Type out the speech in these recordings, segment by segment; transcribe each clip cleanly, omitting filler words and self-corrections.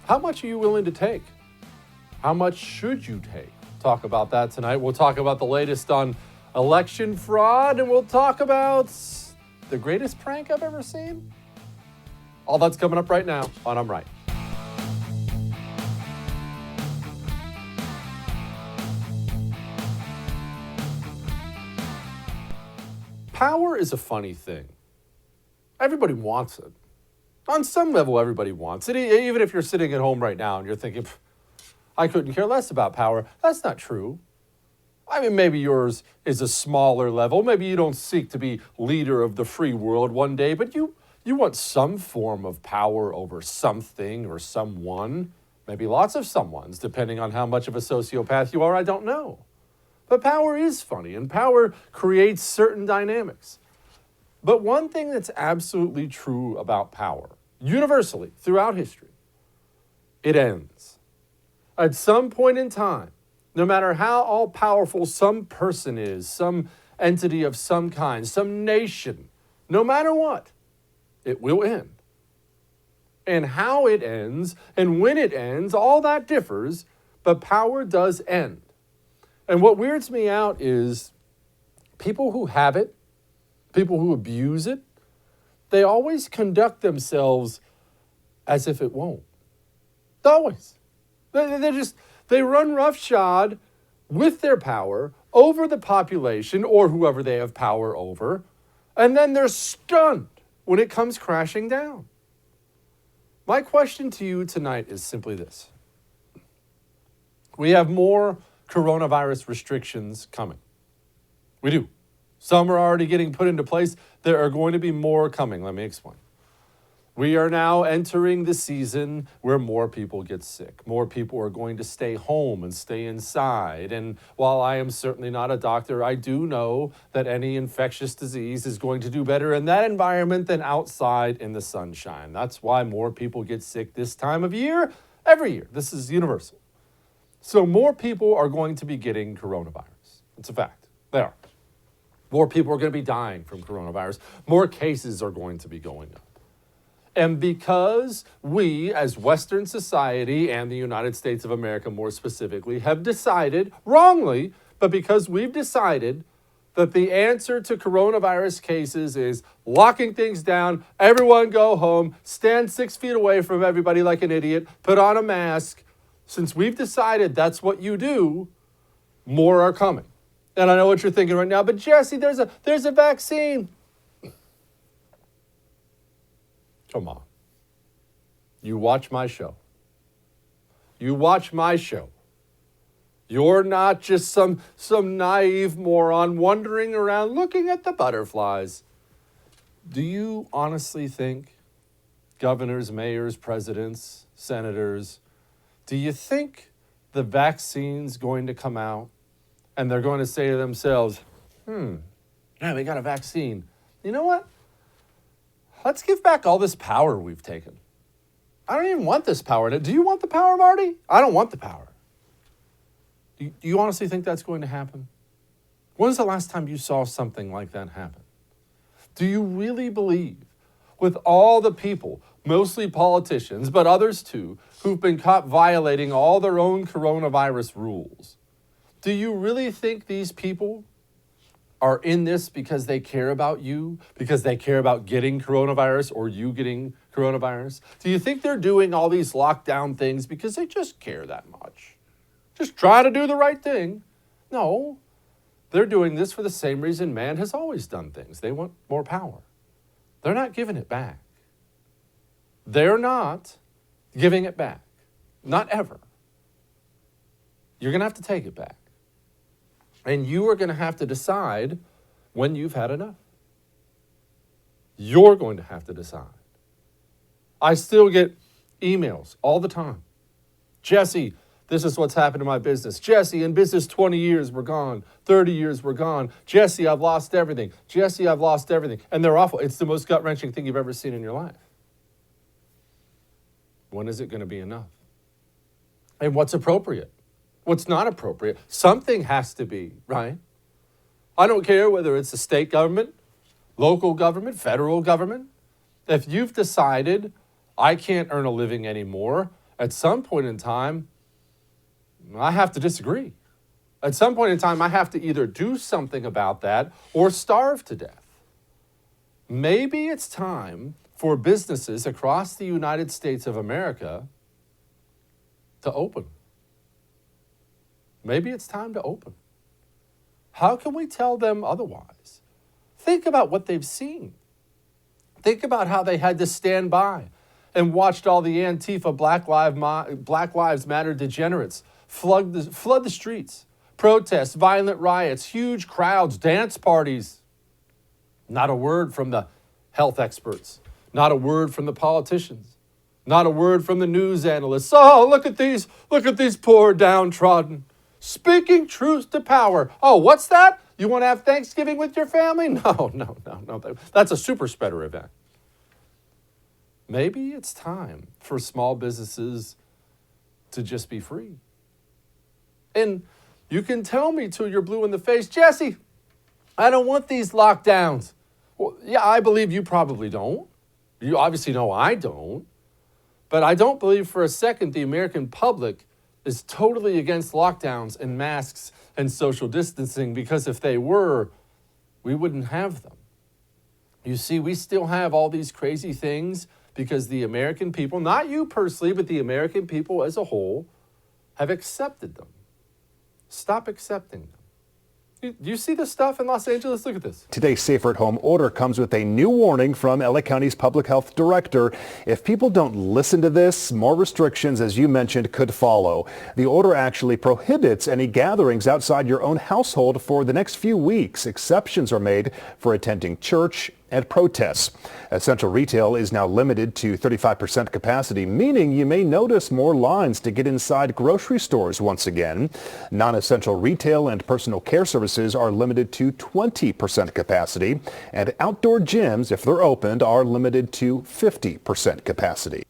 How much are you willing to take? How much should you take? Talk about that tonight. We'll talk about the latest on election fraud, and we'll talk about the greatest prank I've ever seen. All that's coming up right now on I'm Right. Power is a funny thing. Everybody wants it. On some level, everybody wants it. Even if you're sitting at home right now and you're thinking, I couldn't care less about power. That's not true. I mean, maybe yours is a smaller level. Maybe you don't seek to be leader of the free world one day, but you want some form of power over something or someone. Maybe lots of someones, depending on how much of a sociopath you are, I don't know. But power is funny, and power creates certain dynamics. But one thing that's absolutely true about power, universally, throughout history, it ends. At some point in time, no matter how all-powerful some person is, some entity of some kind, some nation, no matter what, it will end. And how it ends and when it ends, all that differs, but power does end. And what weirds me out is people who have it, people who abuse it, they always conduct themselves as if it won't. Always. They run roughshod with their power over the population or whoever they have power over, and then they're stunned when it comes crashing down. My question to you tonight is simply this. We have more coronavirus restrictions coming. We do. Some are already getting put into place. There are going to be more coming. Let me explain. We are now entering the season where more people get sick. More people are going to stay home and stay inside. And while I am certainly not a doctor, I do know that any infectious disease is going to do better in that environment than outside in the sunshine. That's why more people get sick this time of year, every year. This is universal. So more people are going to be getting coronavirus. It's a fact. They are. More people are going to be dying from coronavirus. More cases are going to be going up. And because we, as Western society and the United States of America more specifically, have decided, wrongly, but because we've decided that the answer to coronavirus cases is locking things down, everyone go home, stand 6 feet away from everybody like an idiot, put on a mask. Since we've decided that's what you do, more are coming. And I know what you're thinking right now, but Jesse, there's a vaccine. Come on. You watch my show. You watch my show. You're not just some naive moron wandering around looking at the butterflies. Do you honestly think governors, mayors, presidents, senators, do you think the vaccine's going to come out and they're going to say to themselves, yeah, we got a vaccine. You know what? Let's give back all this power we've taken. I don't even want this power. Do you want the power, Marty? I don't want the power. Do you honestly think that's going to happen? When was the last time you saw something like that happen? Do you really believe, with all the people, mostly politicians, but others too, who've been caught violating all their own coronavirus rules, do you really think these people are in this because they care about you, because they care about getting coronavirus or you getting coronavirus? Do you think they're doing all these lockdown things because they just care that much? Just try to do the right thing. No, they're doing this for the same reason man has always done things. They want more power. They're not giving it back. They're not giving it back. Not ever. You're going to have to take it back. And you are going to have to decide when you've had enough. You're going to have to decide. I still get emails all the time. Jesse, this is what's happened to my business. Jesse, in business 20 years, we're gone. 30 years, we're gone. Jesse, I've lost everything. Jesse, I've lost everything. And they're awful. It's the most gut-wrenching thing you've ever seen in your life. When is it going to be enough? And what's appropriate? What's not appropriate? Something has to be, right? I don't care whether it's the state government, local government, federal government. If you've decided, I can't earn a living anymore, At some point in time, I have to disagree. At some point in time, I have to either do something about that or starve to death. Maybe it's time for businesses across the United States of America to open. Maybe it's time to open. How can we tell them otherwise? Think about what they've seen. Think about how they had to stand by and watched all the Antifa Black Lives Matter degenerates flood the streets, protests, violent riots, huge crowds, dance parties. Not a word from the health experts. Not a word from the politicians. Not a word from the news analysts. Oh, look at these poor downtrodden. Speaking truth to power. Oh, what's that? You want to have Thanksgiving with your family? No. That's a super spreader event. Maybe it's time for small businesses to just be free. And you can tell me till you're blue in the face, Jesse, I don't want these lockdowns. Well, yeah, I believe you probably don't. You obviously know I don't. But I don't believe for a second the American public is totally against lockdowns and masks and social distancing, because if they were, we wouldn't have them. You see, we still have all these crazy things because the American people, not you personally, but the American people as a whole, have accepted them. Stop accepting them. Do you see this stuff in Los Angeles? Look at this. Today's Safer at Home order comes with a new warning from LA County's public health director. If people don't listen to this, more restrictions, as you mentioned, could follow. The order actually prohibits any gatherings outside your own household for the next few weeks. Exceptions are made for attending church and protests. Essential retail is now limited to 35% capacity, meaning you may notice more lines to get inside grocery stores once again. Non-essential retail and personal care services are limited to 20% capacity, and outdoor gyms, if they're opened, are limited to 50% capacity.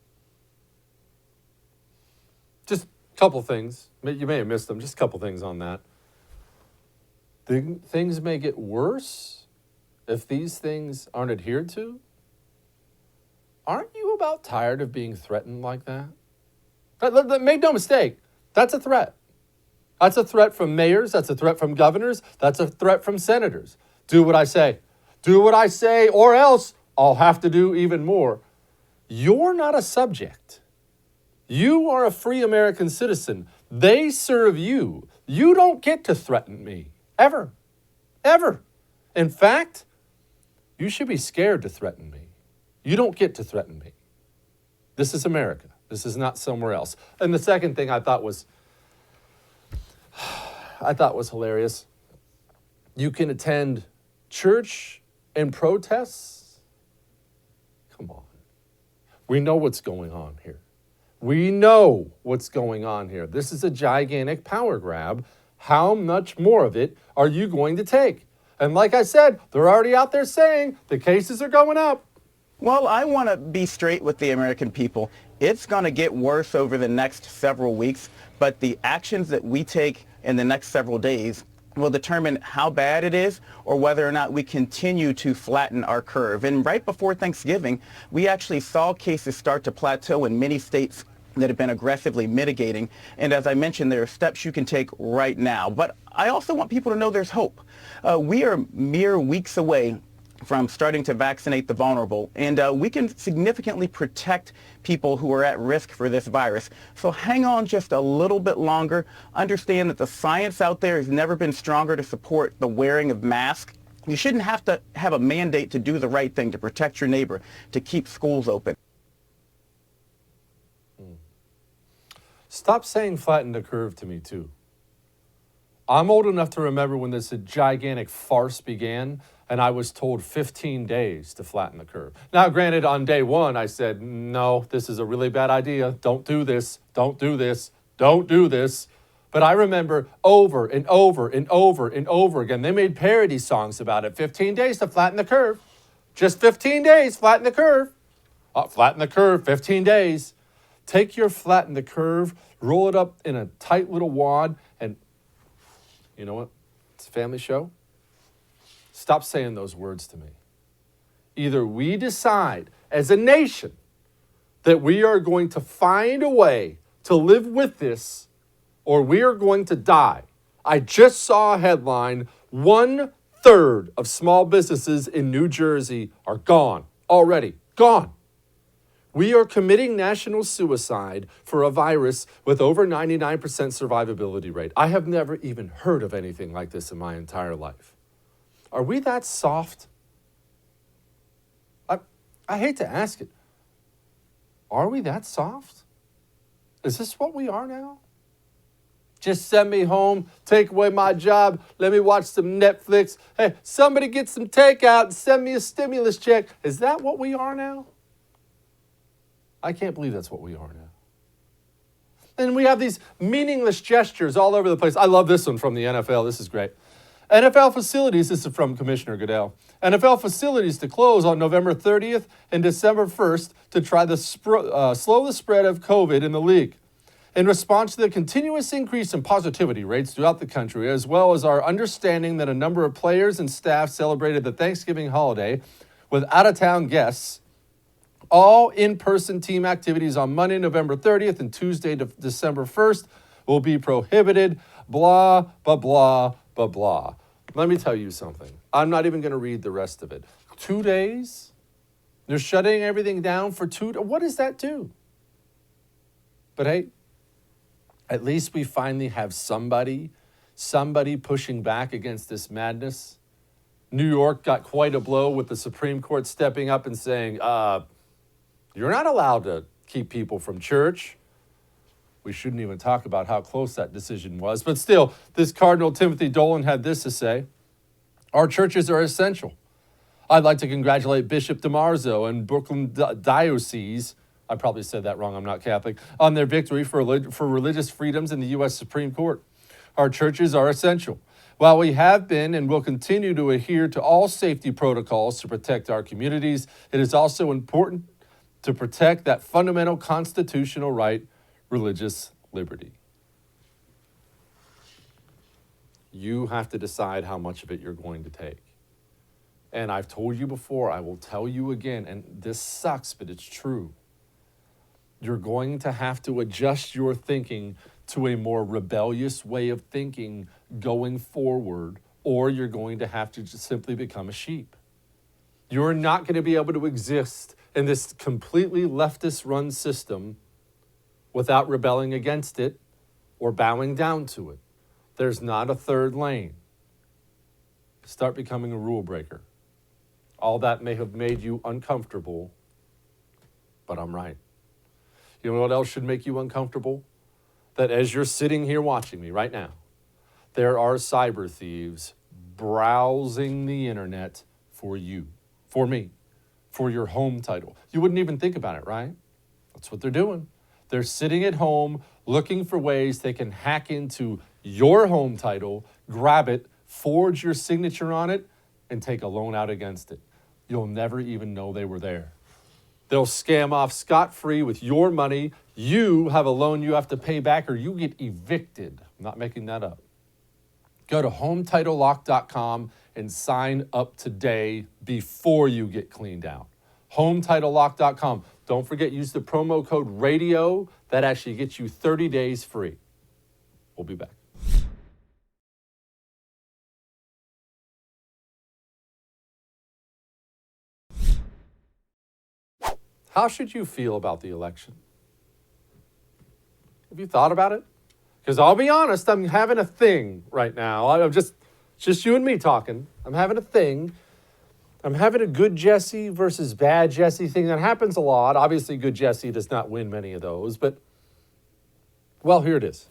Just a couple things. You may have missed them. Just a couple things on that. Things may get worse if these things aren't adhered to. Aren't you about tired of being threatened like that? Make no mistake, that's a threat. That's a threat from mayors. That's a threat from governors. That's a threat from senators. Do what I say. Do what I say, or else I'll have to do even more. You're not a subject. You are a free American citizen. They serve you. You don't get to threaten me. Ever. Ever. In fact, you should be scared to threaten me. You don't get to threaten me. This is America. This is not somewhere else. And the second thing I thought was hilarious. You can attend church and protests. Come on. We know what's going on here. We know what's going on here. This is a gigantic power grab. How much more of it are you going to take? And like I said, they're already out there saying the cases are going up. Well, I want to be straight with the American people. It's going to get worse over the next several weeks, but the actions that we take in the next several days will determine how bad it is or whether or not we continue to flatten our curve. And right before Thanksgiving, we actually saw cases start to plateau in many states that have been aggressively mitigating. And as I mentioned, there are steps you can take right now. But I also want people to know there's hope. We are mere weeks away from starting to vaccinate the vulnerable, and we can significantly protect people who are at risk for this virus. So hang on just a little bit longer. Understand that the science out there has never been stronger to support the wearing of masks. You shouldn't have to have a mandate to do the right thing, to protect your neighbor, to keep schools open. Stop saying flatten the curve to me, too. I'm old enough to remember when this gigantic farce began, and I was told 15 days to flatten the curve. Now, granted, on day one, I said, no, this is a really bad idea. Don't do this. Don't do this. Don't do this. But I remember over and over and over and over again, they made parody songs about it. 15 days to flatten the curve. Just 15 days, flatten the curve. Flatten the curve, 15 days. Take your flatten the curve, roll it up in a tight little wad, and you know what? It's a family show. Stop saying those words to me. Either we decide as a nation that we are going to find a way to live with this or we are going to die. I just saw a headline, 1/3 of small businesses in New Jersey are gone already. Gone. We are committing national suicide for a virus with over 99% survivability rate. I have never even heard of anything like this in my entire life. Are we that soft? I hate to ask it. Are we that soft? Is this what we are now? Just send me home, take away my job, let me watch some Netflix. Hey, somebody get some takeout and send me a stimulus check. Is that what we are now? I can't believe that's what we are now. And we have these meaningless gestures all over the place. I love this one from the NFL. This is great. NFL facilities, this is from Commissioner Goodell. NFL facilities to close on November 30th and December 1st to try to slow the spread of COVID in the league. In response to the continuous increase in positivity rates throughout the country, as well as our understanding that a number of players and staff celebrated the Thanksgiving holiday with out-of-town guests, all in-person team activities on Monday, November 30th and Tuesday, December 1st will be prohibited, blah, blah, blah, blah, blah. Let me tell you something. I'm not even going to read the rest of it. 2 days? They're shutting everything down for 2 days? What does that do? But hey, at least we finally have somebody pushing back against this madness. New York got quite a blow with the Supreme Court stepping up and saying, you're not allowed to keep people from church. We shouldn't even talk about how close that decision was. But still, this Cardinal Timothy Dolan had this to say: our churches are essential. I'd like to congratulate Bishop DiMarzo and Brooklyn Diocese, I probably said that wrong, I'm not Catholic, on their victory for religious freedoms in the U.S. Supreme Court. Our churches are essential. While we have been and will continue to adhere to all safety protocols to protect our communities, it is also important to protect that fundamental constitutional right, religious liberty. You have to decide how much of it you're going to take. And I've told you before, I will tell you again, and this sucks, but it's true. You're going to have to adjust your thinking to a more rebellious way of thinking going forward, or you're going to have to just simply become a sheep. You're not going to be able to exist in this completely leftist-run system without rebelling against it or bowing down to it. There's not a third lane. Start becoming a rule breaker. All that may have made you uncomfortable, but I'm right. You know what else should make you uncomfortable? That as you're sitting here watching me right now, there are cyber thieves browsing the internet for you, for me, for your home title. You wouldn't even think about it, right? That's what they're doing. They're sitting at home looking for ways they can hack into your home title, grab it, forge your signature on it, and take a loan out against it. You'll never even know they were there. They'll scam off scot-free with your money. You have a loan you have to pay back, or you get evicted. I'm not making that up. Go to HomeTitleLock.com and sign up today before you get cleaned out. HomeTitleLock.com. Don't forget, use the promo code RADIO. That actually gets you 30 days free. We'll be back. How should you feel about the election? Have you thought about it? Because I'll be honest, I'm having a thing right now. I'm just you and me talking. I'm having a thing. I'm having a good Jesse versus bad Jesse thing. That happens a lot. Obviously, good Jesse does not win many of those, but, well, here it is.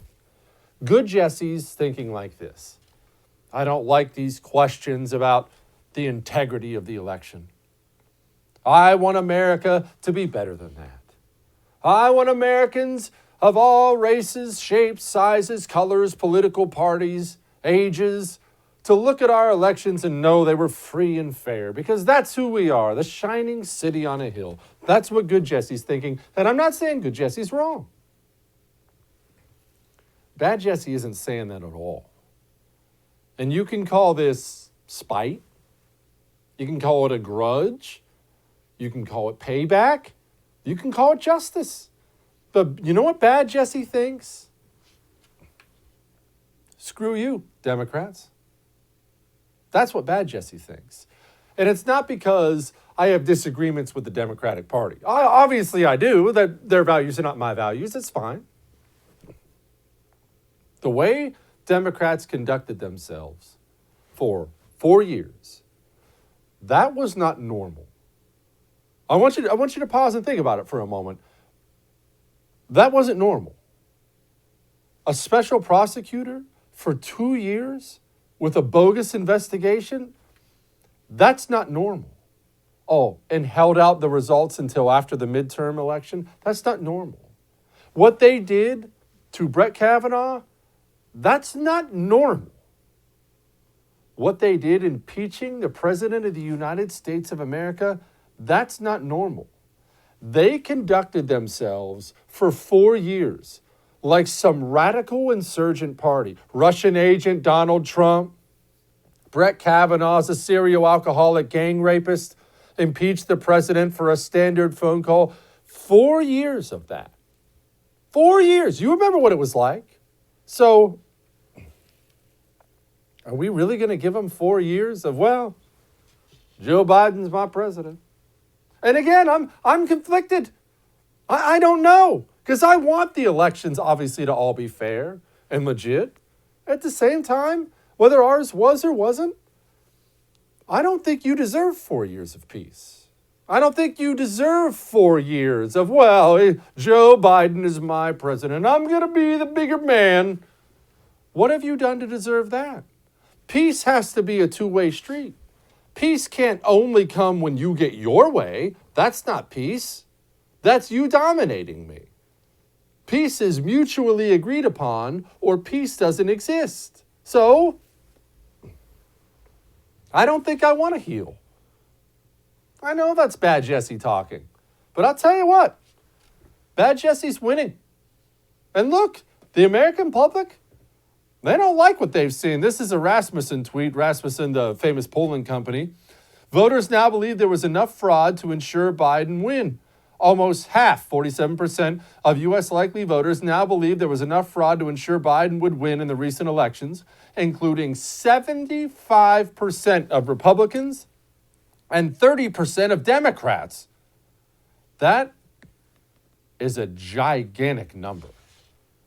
Good Jesse's thinking like this: I don't like these questions about the integrity of the election. I want America to be better than that. I want Americans of all races, shapes, sizes, colors, political parties, ages, to look at our elections and know they were free and fair, because that's who we are, the shining city on a hill. That's what good Jesse's thinking, and I'm not saying good Jesse's wrong. Bad Jesse isn't saying that at all. And you can call this spite. You can call it a grudge. You can call it payback. You can call it justice. But you know what Bad Jesse thinks? Screw you, Democrats. That's what Bad Jesse thinks. And it's not because I have disagreements with the Democratic Party. Obviously I do. That their values are not my values. It's fine. The way Democrats conducted themselves for 4 years, that was not normal. I want you to pause and think about it for a moment. That wasn't normal. A special prosecutor for 2 years with a bogus investigation, that's not normal. Oh, and held out the results until after the midterm election, that's not normal. What they did to Brett Kavanaugh, that's not normal. What they did impeaching the President of the United States of America, that's not normal. They conducted themselves for 4 years like some radical insurgent party. Russian agent Donald Trump, Brett Kavanaugh's a serial alcoholic gang rapist, impeached the president for a standard phone call. 4 years of that. 4 years. You remember what it was like. So, are we really going to give them 4 years of, well, Joe Biden's my president? And again, I'm conflicted. I don't know. Because I want the elections, obviously, to all be fair and legit. At the same time, whether ours was or wasn't, I don't think you deserve 4 years of peace. I don't think you deserve 4 years of, well, Joe Biden is my president. I'm going to be the bigger man. What have you done to deserve that? Peace has to be a two-way street. Peace can't only come when you get your way. That's not peace. That's you dominating me. Peace is mutually agreed upon, or peace doesn't exist. So, I don't think I want to heal. I know that's Bad Jesse talking. But I'll tell you what, Bad Jesse's winning. And look, the American public, they don't like what they've seen. This is a Rasmussen tweet. Rasmussen, the famous polling company. Voters now believe there was enough fraud to ensure Biden win. Almost half, 47% of U.S. likely voters now believe there was enough fraud to ensure Biden would win in the recent elections, including 75% of Republicans and 30% of Democrats. That is a gigantic number.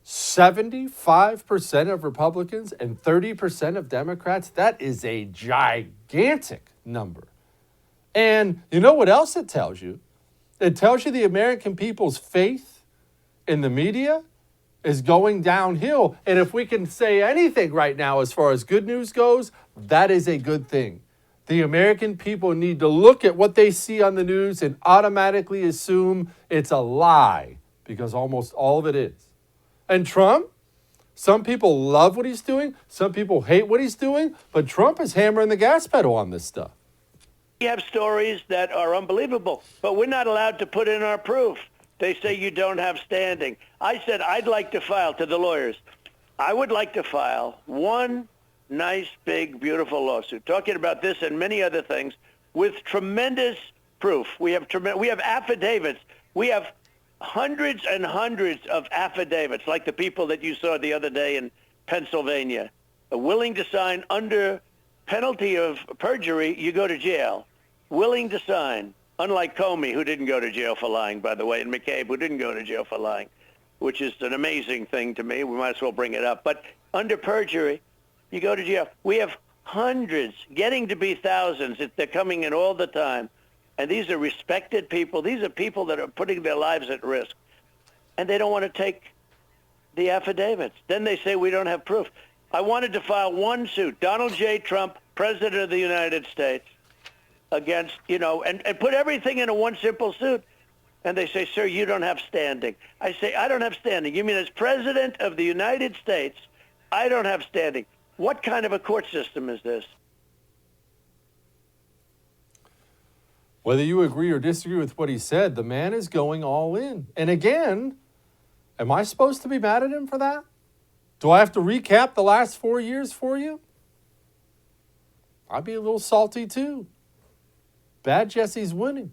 75% of Republicans and 30% of Democrats, that is a gigantic number. And you know what else it tells you? It tells you the American people's faith in the media is going downhill. And if we can say anything right now as far as good news goes, that is a good thing. The American people need to look at what they see on the news and automatically assume it's a lie, because almost all of it is. And Trump, some people love what he's doing, some people hate what he's doing, but Trump is hammering the gas pedal on this stuff. We have stories that are unbelievable, but we're not allowed to put in our proof. They say you don't have standing. I said I'd like to file to the lawyers. I would like to file one nice, big, beautiful lawsuit talking about this and many other things with tremendous proof. We have affidavits. We have hundreds and hundreds of affidavits, like the people that you saw the other day in Pennsylvania, willing to sign under penalty of perjury. You go to jail. Willing to sign, unlike Comey, who didn't go to jail for lying, by the way, and McCabe, who didn't go to jail for lying, which is an amazing thing to me. We might as well bring it up. But under perjury, you go to jail. We have hundreds, getting to be thousands. They're coming in all the time. And these are respected people. These are people that are putting their lives at risk. And they don't want to take the affidavits. Then they say we don't have proof. I wanted to file one suit, Donald J. Trump, President of the United States, against, and put everything in a one simple suit. And they say, sir, you don't have standing. I say, I don't have standing. You mean as President of the United States, I don't have standing. What kind of a court system is this? Whether you agree or disagree with what he said, the man is going all in. And again, am I supposed to be mad at him for that? Do I have to recap the last 4 years for you? I'd be a little salty too. Bad Jesse's winning.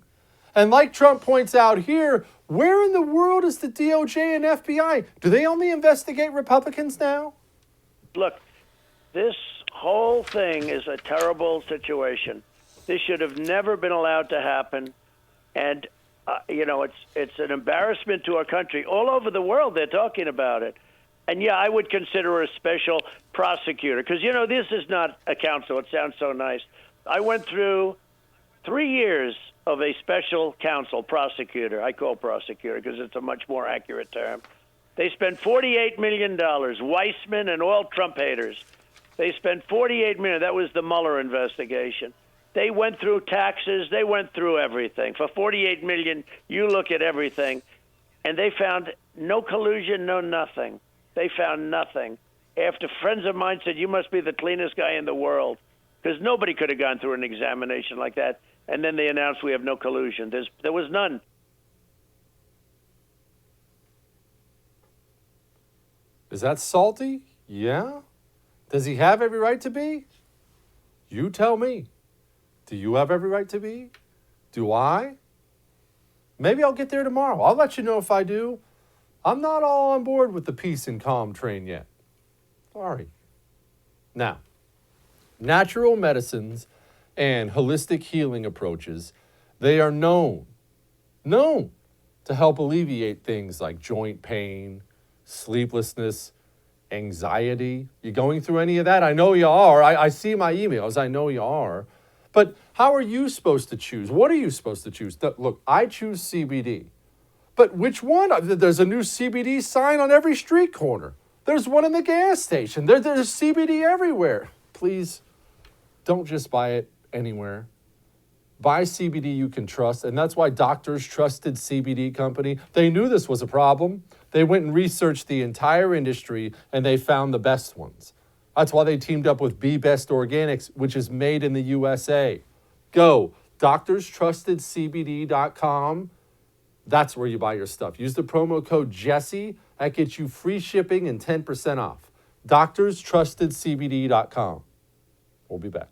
And like Trump points out here, where in the world is the DOJ and FBI? Do they only investigate Republicans now? Look, this whole thing is a terrible situation. This should have never been allowed to happen. And, it's an embarrassment to our country. All over the world, they're talking about it. And, yeah, I would consider her a special prosecutor because, this is not a counsel. It sounds so nice. I went through 3 years of a special counsel prosecutor. I call prosecutor because it's a much more accurate term. They spent $48 million, Weissman and all Trump haters. They spent $48 million. That was the Mueller investigation. They went through taxes. They went through everything. For $48 million, you look at everything, and they found no collusion, no nothing. They found nothing. After friends of mine said, you must be the cleanest guy in the world, because nobody could have gone through an examination like that. And then they announced we have no collusion. There was none. Is that salty? Yeah. Does he have every right to be? You tell me. Do you have every right to be? Do I? Maybe I'll get there tomorrow. I'll let you know if I do. I'm not all on board with the peace and calm train yet. Sorry. Now, natural medicines and holistic healing approaches, they are known to help alleviate things like joint pain, sleeplessness, anxiety. You going through any of that? I know you are. I see my emails. I know you are. But how are you supposed to choose? What are you supposed to choose? Look, I choose CBD. But which one? There's a new CBD sign on every street corner. There's one in the gas station. There's CBD everywhere. Please don't just buy it anywhere. Buy CBD you can trust. And that's why doctors trusted CBD company. They knew this was a problem. They went and researched the entire industry and they found the best ones. That's why they teamed up with Be Best Organics, which is made in the USA. Go doctorstrustedcbd.com. That's where you buy your stuff. Use the promo code Jesse. That gets you free shipping and 10% off. doctorstrustedcbd.com. We'll be back.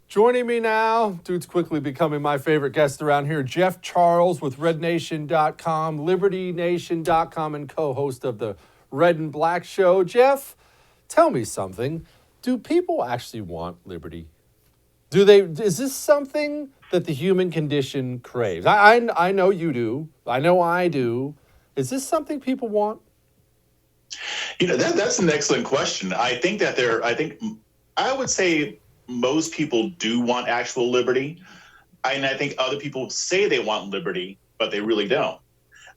Joining me now, dude's quickly becoming my favorite guest around here, Jeff Charles with RedNation.com, LibertyNation.com, and co-host of the Red and Black Show. Jeff, tell me something. Do people actually want liberty? Is this something that the human condition craves? I know you do. I know I do. Is this something people want? That's an excellent question. I would say most people do want actual liberty. And I think other people say they want liberty, but they really don't.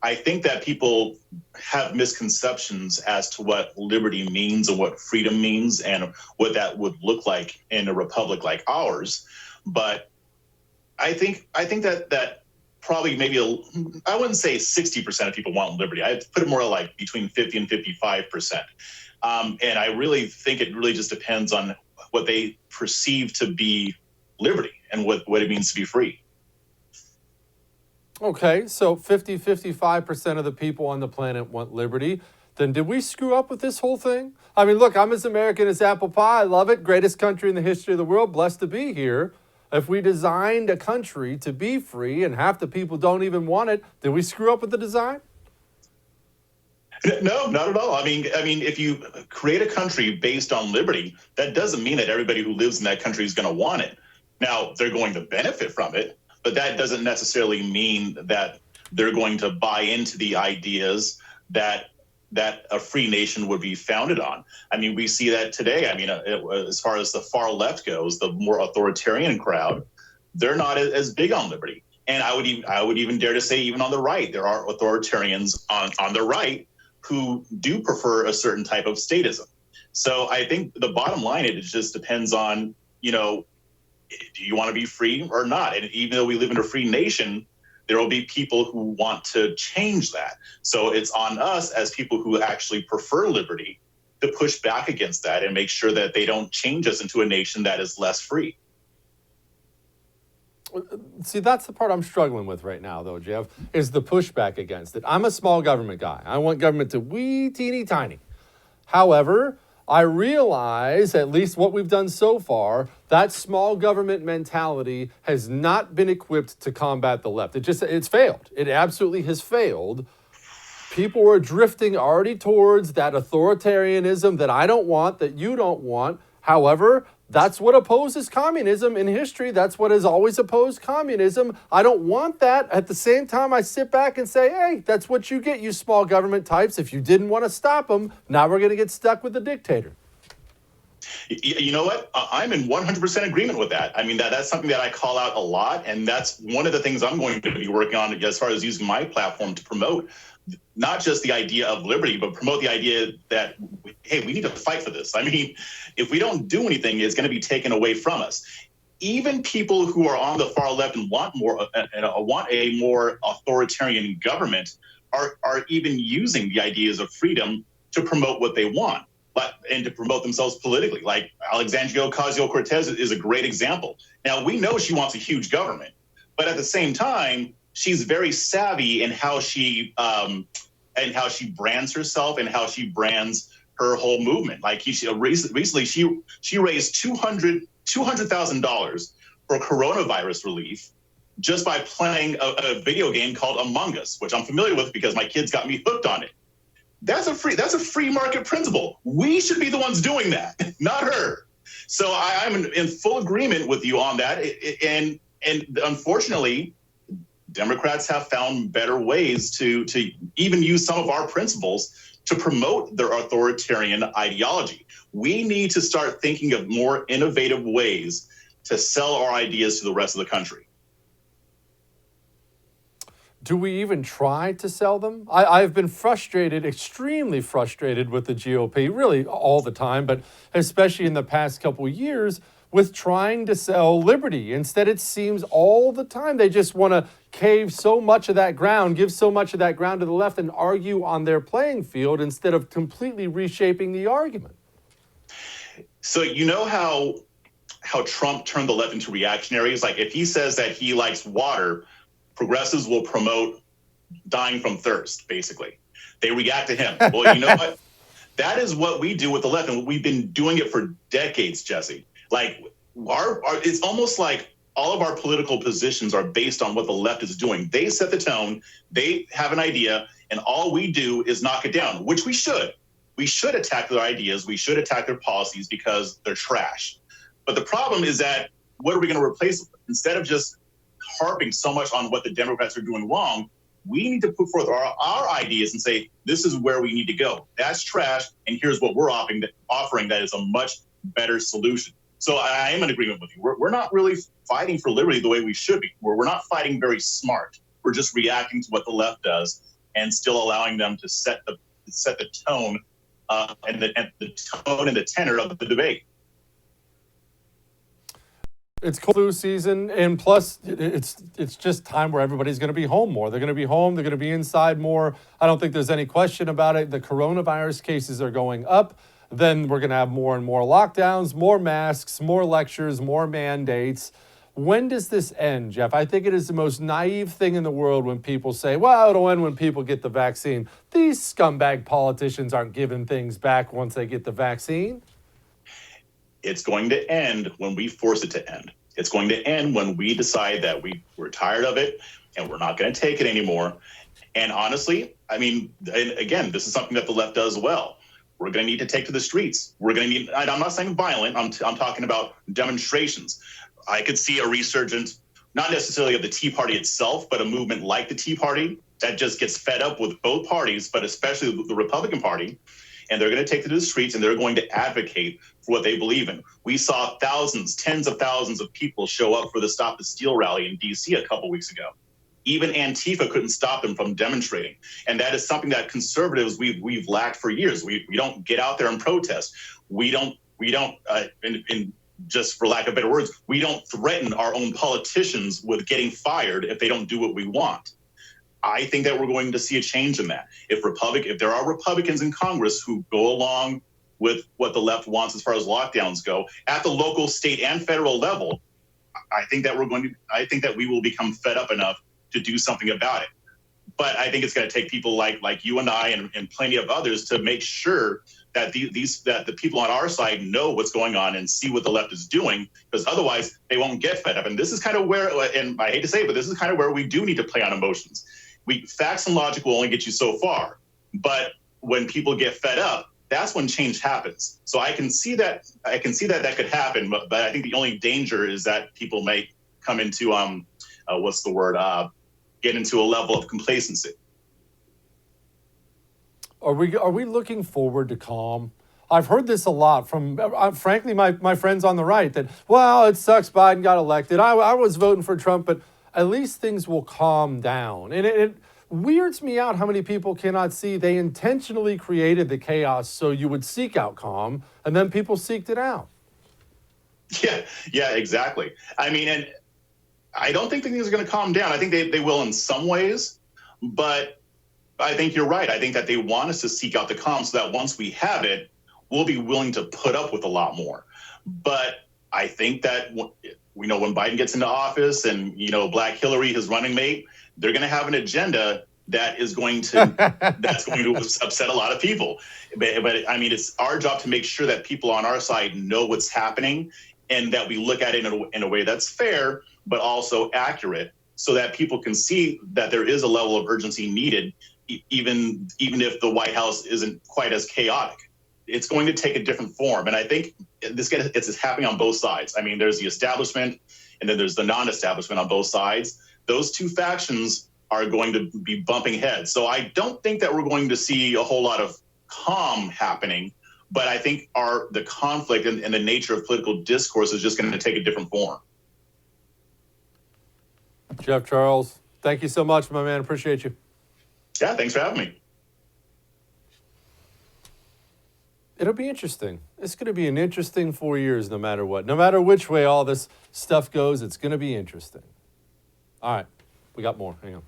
I think that people have misconceptions as to what liberty means and what freedom means and what that would look like in a republic like ours. But I think that probably I wouldn't say 60% of people want liberty. I'd put it more like between 50 and 55%. And I really think it really just depends on what they perceive to be liberty and what it means to be free. Okay, so 55% of the people on the planet want liberty. Then did we screw up with this whole thing? I mean, look, I'm as American as apple pie. I love it. Greatest country in the history of the world. Blessed to be here. If we designed a country to be free and half the people don't even want it, did we screw up with the design? No, not at all. I mean, if you create a country based on liberty, that doesn't mean that everybody who lives in that country is going to want it. Now, they're going to benefit from it, but that doesn't necessarily mean that they're going to buy into the ideas that a free nation would be founded on. I mean, we see that today. I mean, as far as the far left goes, the more authoritarian crowd, they're not as big on liberty. And I would even dare to say, even on the right, there are authoritarians on the right who do prefer a certain type of statism. So I think the bottom line, it just depends on, do you want to be free or not? And even though we live in a free nation, there will be people who want to change that. So it's on us as people who actually prefer liberty to push back against that and make sure that they don't change us into a nation that is less free. See, that's the part I'm struggling with right now, though, Jeff, is the pushback against it. I'm a small government guy. I want government to wee teeny tiny. However, I realize, at least what we've done so far, that small government mentality has not been equipped to combat the left. It's failed. It absolutely has failed. People are drifting already towards that authoritarianism that I don't want, that you don't want. However, that's what opposes communism in history. That's what has always opposed communism. I don't want that. At the same time, I sit back and say, hey, that's what you get, you small government types. If you didn't want to stop them, now we're going to get stuck with the dictator. You know what? I'm in 100% agreement with that. I mean, that's something that I call out a lot. And that's one of the things I'm going to be working on as far as using my platform to promote not just the idea of liberty, but promote the idea that, hey, we need to fight for this. I mean, if we don't do anything, it's going to be taken away from us. Even people who are on the far left and want a more authoritarian government are even using the ideas of freedom to promote what they want, and to promote themselves politically. Like Alexandria Ocasio-Cortez is a great example. Now, we know she wants a huge government, but at the same time, she's very savvy in how she brands herself and how she brands her whole movement. Like recently, she raised $200,000 for coronavirus relief just by playing a video game called Among Us, which I'm familiar with because my kids got me hooked on it. That's a free market principle. We should be the ones doing that, not her. So I'm in full agreement with you on that. And unfortunately, Democrats have found better ways to even use some of our principles to promote their authoritarian ideology. We need to start thinking of more innovative ways to sell our ideas to the rest of the country. Do we even try to sell them? I've been frustrated, extremely frustrated with the GOP, really all the time, but especially in the past couple of years, with trying to sell liberty. Instead, it seems all the time they just want to cave so much of that ground, give so much of that ground to the left and argue on their playing field instead of completely reshaping the argument. So you know how Trump turned the left into reactionaries? Like if he says that he likes water, progressives will promote dying from thirst, basically. They react to him. Well, you know what? That is what we do with the left, and we've been doing it for decades, Jesse. Like it's almost like all of our political positions are based on what the left is doing. They set the tone, they have an idea, and all we do is knock it down, which we should. We should attack their ideas, we should attack their policies because they're trash. But the problem is that what are we going to replace them with? Instead of just harping so much on what the Democrats are doing wrong, we need to put forth our ideas and say, this is where we need to go. That's trash, and here's what we're offering that is a much better solution. So I am in agreement with you. We're not really fighting for liberty the way we should be. We're not fighting very smart. We're just reacting to what the left does and still allowing them to set the tone and the tone and the tenor of the debate. It's cold flu season, and plus it's just time where everybody's going to be home more. They're going to be home. They're going to be inside more. I don't think there's any question about it. The coronavirus cases are going up. Then we're going to have more and more lockdowns, more masks, more lectures, more mandates. When does this end, Jeff? I think it is the most naive thing in the world when people say, well, it'll end when people get the vaccine. These scumbag politicians aren't giving things back once they get the vaccine. It's going to end when we force it to end. It's going to end when we decide that we're tired of it and we're not going to take it anymore. And honestly, I mean, and again, this is something that the left does well. We're going to need to take to the streets. We're going to need, I'm not saying violent, I'm talking about demonstrations. I could see a resurgence, not necessarily of the Tea Party itself, but a movement like the Tea Party that just gets fed up with both parties, but especially the Republican Party. And they're going to take to the streets and they're going to advocate for what they believe in. We saw thousands, tens of thousands of people show up for the Stop the Steal rally in DC a couple weeks ago. Even Antifa couldn't stop them from demonstrating. And that is something that conservatives, we've lacked for years. We don't get out there and protest. We don't, just for lack of better words, we don't threaten our own politicians with getting fired if they don't do what we want. I think that we're going to see a change in that. If there are Republicans in Congress who go along with what the left wants as far as lockdowns go at the local, state, and federal level, I think that we will become fed up enough to do something about it. But I think it's going to take people like you and I and plenty of others to make sure that that the people on our side know what's going on and see what the left is doing, because otherwise they won't get fed up. And this is kind of where, and I hate to say it, but this is kind of where we do need to play on emotions. Facts and logic will only get you so far. But when people get fed up, that's when change happens. So I can see that that could happen. But I think the only danger is that people may come into get into a level of complacency. Are we looking forward to calm? I've heard this a lot from, frankly, my friends on the right that, well, it sucks Biden got elected. I was voting for Trump, but at least things will calm down. And it weirds me out how many people cannot see they intentionally created the chaos so you would seek out calm, and then people seeked it out. Yeah, exactly. I mean, and I don't think things are going to calm down. I think they will in some ways, but I think you're right. I think that they want us to seek out the calm so that once we have it, we'll be willing to put up with a lot more. But I think that when Biden gets into office and, Black Hillary, his running mate, they're going to have an agenda that is going to upset a lot of people. But I mean, it's our job to make sure that people on our side know what's happening and that we look at it in a way that's fair, but also accurate, so that people can see that there is a level of urgency needed, even if the White House isn't quite as chaotic. It's going to take a different form. And I think it's happening on both sides. I mean, there's the establishment and then there's the non-establishment on both sides. Those two factions are going to be bumping heads. So I don't think that we're going to see a whole lot of calm happening, but I think the conflict and the nature of political discourse is just going to take a different form. Jeff Charles, thank you so much, my man. Appreciate you. Yeah, thanks for having me. It'll be interesting. It's going to be an interesting 4 years no matter what. No matter which way all this stuff goes, it's going to be interesting. All right, we got more. Hang on.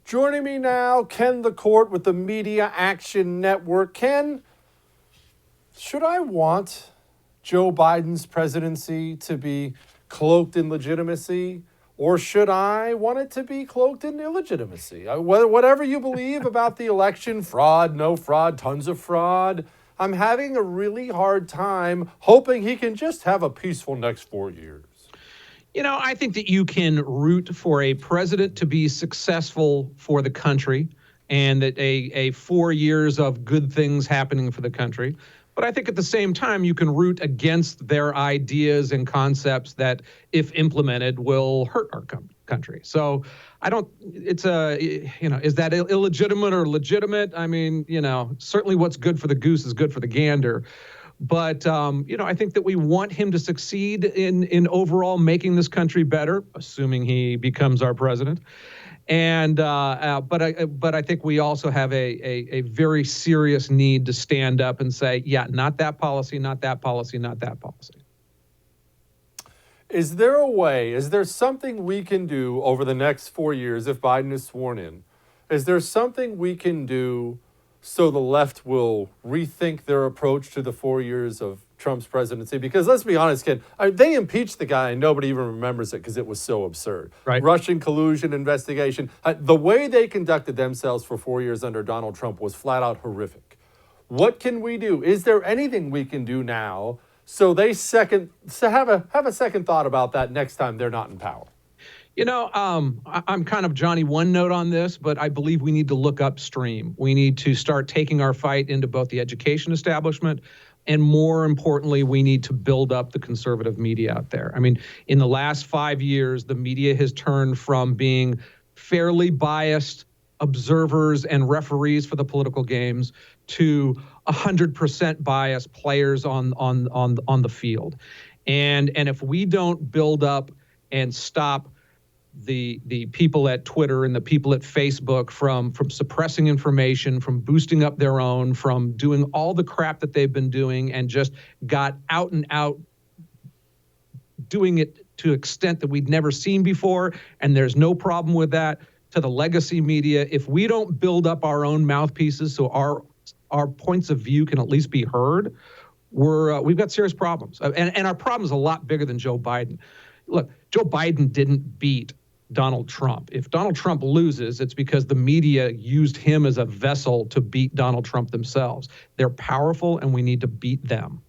Joining me now, Ken the Court with the Media Action Network. Ken, should I want Joe Biden's presidency to be cloaked in legitimacy, or should I want it to be cloaked in illegitimacy? Whatever you believe about the election, fraud, no fraud, tons of fraud, I'm having a really hard time hoping he can just have a peaceful next 4 years. I think that you can root for a president to be successful for the country and that a 4 years of good things happening for the country. But I think at the same time, you can root against their ideas and concepts that, if implemented, will hurt our country. So is that illegitimate or legitimate? I mean, certainly what's good for the goose is good for the gander. But, I think that we want him to succeed in overall making this country better, assuming he becomes our president. And but I think we also have a very serious need to stand up and say, yeah, not that policy, not that policy, not that policy. Is there something we can do over the next 4 years if Biden is sworn in? Is there something we can do so the left will rethink their approach to the 4 years of Trump's presidency? Because let's be honest, Ken, they impeached the guy and nobody even remembers it because it was so absurd. Right. Russian collusion investigation. The way they conducted themselves for 4 years under Donald Trump was flat out horrific. What can we do? Is there anything we can do now so they have a second thought about that next time they're not in power? I'm kind of Johnny One Note on this, but I believe we need to look upstream. We need to start taking our fight into both the education establishment and, more importantly, we need to build up the conservative media out there. I mean, in the last 5 years, the media has turned from being fairly biased observers and referees for the political games to 100% biased players on the field. And if we don't build up and stop the people at Twitter and the people at Facebook from suppressing information, from boosting up their own, from doing all the crap that they've been doing and just got out and out doing it to an extent that we'd never seen before, and there's no problem with that, to the legacy media. If we don't build up our own mouthpieces so our points of view can at least be heard, we've got serious problems. And our problem is a lot bigger than Joe Biden. Look, Joe Biden didn't beat Donald Trump. If Donald Trump loses, it's because the media used him as a vessel to beat Donald Trump themselves. They're powerful, and we need to beat them.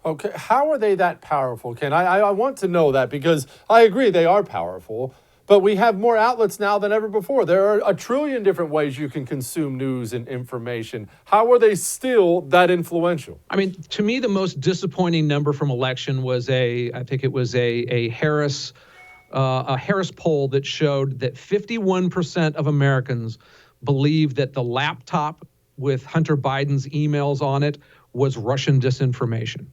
Okay, how are they that powerful, Ken? I want to know that, because I agree they are powerful, but we have more outlets now than ever before. There are a trillion different ways you can consume news and information. How are they still that influential? I mean, to me, the most disappointing number from election was a Harris poll that showed that 51% of Americans believe that the laptop with Hunter Biden's emails on it was Russian disinformation.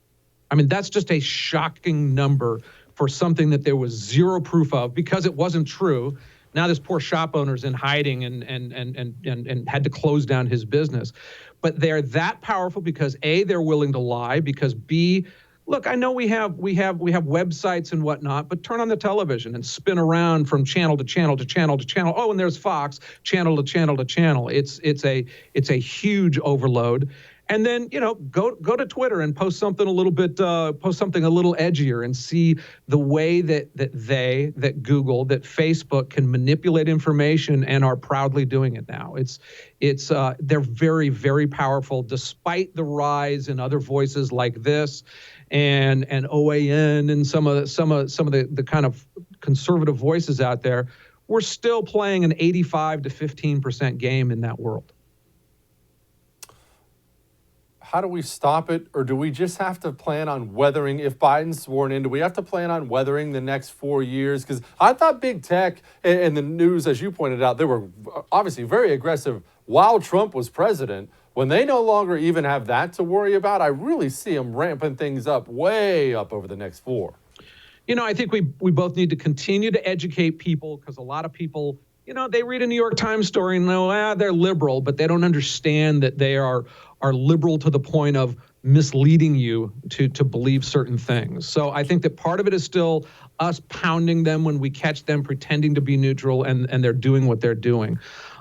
I mean, that's just a shocking number for something that there was zero proof of, because it wasn't true. Now this poor shop owner's in hiding and had to close down his business. But they're that powerful because A, they're willing to lie, because B, look, I know we have websites and whatnot, but turn on the television and spin around from channel to channel to channel to channel. Oh, and there's Fox, channel to channel to channel. It's a huge overload. And then, go to Twitter and post something a little edgier, and see the way that Google, that Facebook can manipulate information, and are proudly doing it now. They're very, very powerful, despite the rise in other voices like this and OAN and some of the kind of conservative voices out there. We're still playing an 85 to 15% game in that world. How do we stop it? Or do we just have to plan on weathering, if Biden's sworn in, do we have to plan on weathering the next 4 years? Because I thought big tech and the news, as you pointed out, they were obviously very aggressive while Trump was president. When they no longer even have that to worry about, I really see them ramping things up way up over the next 4. I think we both need to continue to educate people, because a lot of people, they read a New York Times story and know, they're liberal, but they don't understand that they are liberal to the point of misleading you to believe certain things. So I think that part of it is still us pounding them when we catch them pretending to be neutral, and they're doing what they're doing.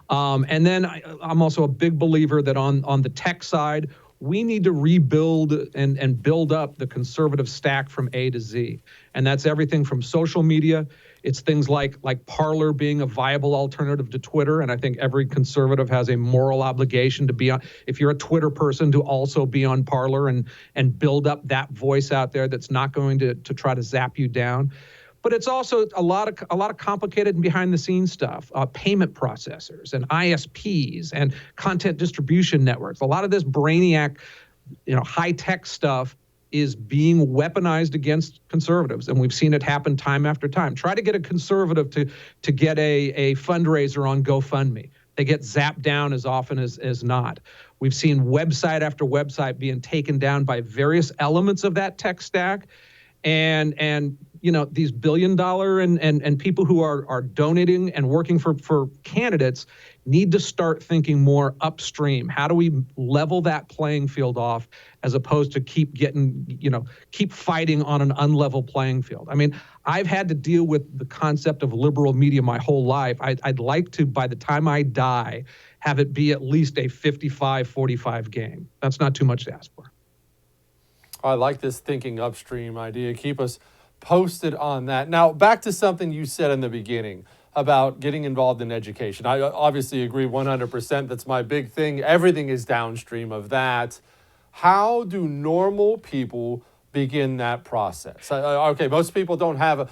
And then I'm also a big believer that on the tech side, we need to rebuild and build up the conservative stack from A to Z. And that's everything from social media. It's things like Parler being a viable alternative to Twitter. And I think every conservative has a moral obligation to be on, if you're a Twitter person, to also be on Parler and build up that voice out there that's not going to try to zap you down. But it's also a lot of complicated and behind the scenes stuff, payment processors and ISPs and content distribution networks. A lot of this brainiac, high tech stuff is being weaponized against conservatives, and we've seen it happen time after time. Try to get a conservative to get a fundraiser on GoFundMe. They get zapped down as often as not. We've seen website after website being taken down by various elements of that tech stack, and these $1 billion and people who are donating and working for candidates need to start thinking more upstream. How do we level that playing field off, as opposed to keep fighting on an unlevel playing field? I mean, I've had to deal with the concept of liberal media my whole life. I'd like to, by the time I die, have it be at least a 55-45 game. That's not too much to ask for. I like this thinking upstream idea. Keep us posted on that. Now, back to something you said in the beginning about getting involved in education. I obviously agree 100%. That's my big thing. Everything is downstream of that. How do normal people begin that process? Okay, most people don't have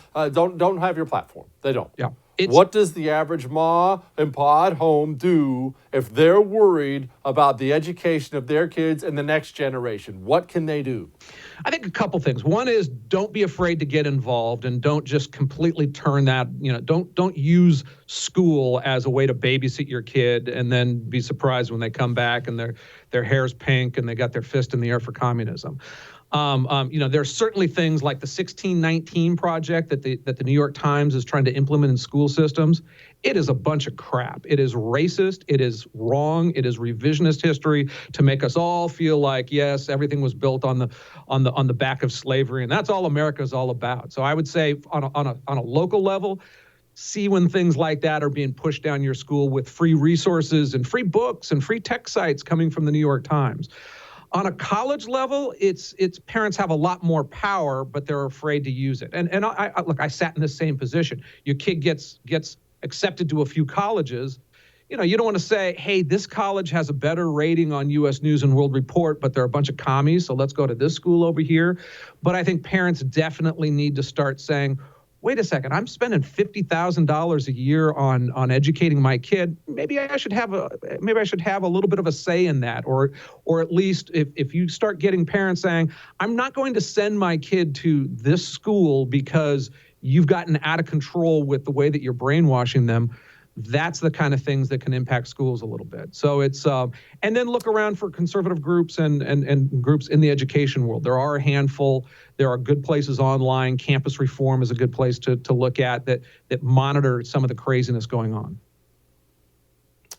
your platform. They don't. Yeah. What does the average ma and pa at home do if they're worried about the education of their kids and the next generation? What can they do? I think a couple things. One is, don't be afraid to get involved, and don't just completely turn that, don't use school as a way to babysit your kid and then be surprised when they come back and their hair's pink and they got their fist in the air for communism. There's certainly things like the 1619 project that the New York Times is trying to implement in school systems. It is a bunch of crap. It is racist. It is wrong. It is revisionist history to make us all feel like, yes, everything was built on the back of slavery, and that's all America is all about. So I would say on a local level, see when things like that are being pushed down your school with free resources and free books and free tech sites coming from the New York Times. On a college level, it's parents have a lot more power, but they're afraid to use it. And look, I sat in the same position. Your kid gets accepted to a few colleges. You know, you don't want to say, hey, this college has a better rating on U.S. News and World Report, but they're a bunch of commies, so let's go to this school over here. But I think parents definitely need to start saying, wait a second, I'm spending $50,000 a year on educating my kid. Maybe I should have a little bit of a say in that, or at least if you start getting parents saying, I'm not going to send my kid to this school because you've gotten out of control with the way that you're brainwashing them. That's the kind of things that can impact schools a little bit. So it's and then look around for conservative groups and groups in the education world. There are a handful. There are good places online. Campus Reform is a good place to look at that monitor some of the craziness going on.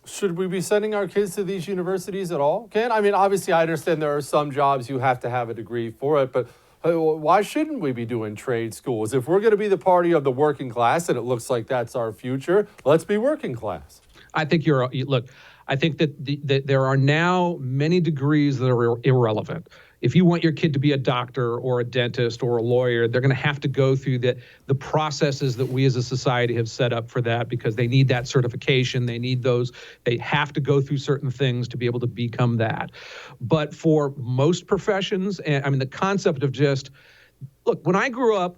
Should we be sending our kids to these universities at all, Ken? I mean, obviously, I understand there are some jobs you have to have a degree for it, but why shouldn't we be doing trade schools? If we're going to be the party of the working class, and it looks like that's our future, let's be working class. I think look, I think that there are now many degrees that are irrelevant. If you want your kid to be a doctor or a dentist or a lawyer, they're going to have to go through the processes that we as a society have set up for that, because they need that certification. They need those. They have to go through certain things to be able to become that. But for most professions, I mean, the concept of just, look, when I grew up,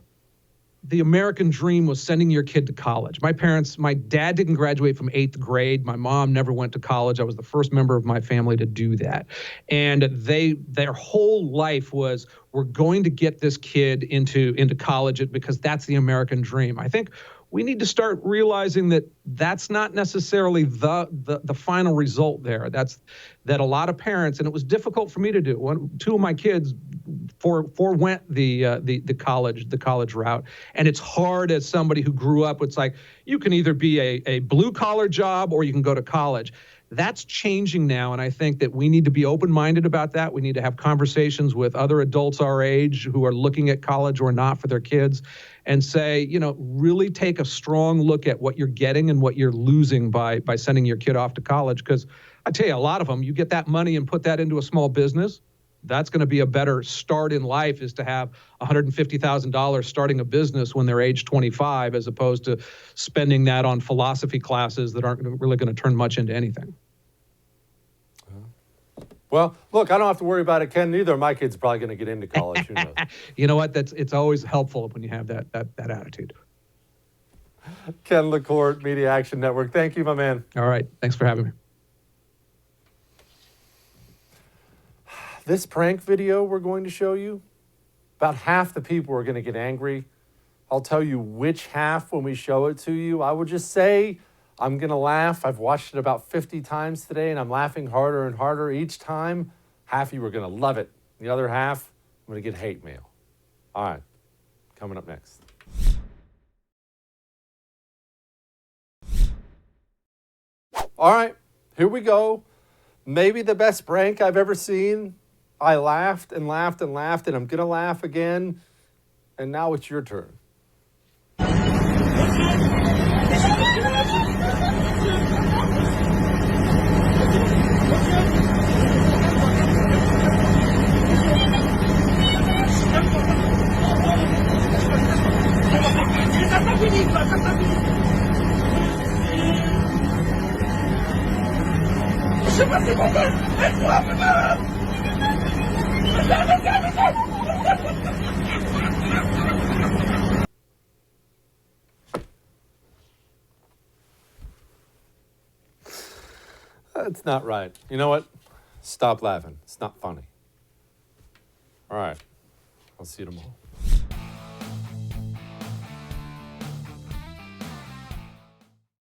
the American dream was sending your kid to college. My dad didn't graduate from 8th grade. My mom never went to college. I was the first member of my family to do that. And their whole life was, we're going to get this kid into college because that's the American dream. I think we need to start realizing that that's not necessarily the final result there. That a lot of parents, and it was difficult for me to do. Two of my kids forewent the college route, and it's hard as somebody who grew up. It's like, you can either be a blue collar job or you can go to college. That's changing now, and I think that we need to be open-minded about that. We need to have conversations with other adults our age who are looking at college or not for their kids, and say, really take a strong look at what you're getting and what you're losing by sending your kid off to college. Because I tell you, a lot of them, you get that money and put that into a small business, that's going to be a better start in life, is to have $150,000 starting a business when they're age 25, as opposed to spending that on philosophy classes that aren't really going to turn much into anything. Well, look, I don't have to worry about it, Ken. Neither of my kids are probably going to get into college. Who knows? You know what? It's always helpful when you have that attitude. Ken LaCourte, Media Action Network. Thank you, my man. All right. Thanks for having me. This prank video we're going to show you, about half the people are going to get angry. I'll tell you which half when we show it to you. I would just say I'm going to laugh. I've watched it about 50 times today, and I'm laughing harder and harder each time. Half of you are going to love it. The other half, I'm going to get hate mail. All right, coming up next. All right, here we go. Maybe the best prank I've ever seen. I laughed and laughed and laughed, and I'm going to laugh again. And now it's your turn. That's not right. You know what? Stop laughing. It's not funny. All right. I'll see you tomorrow.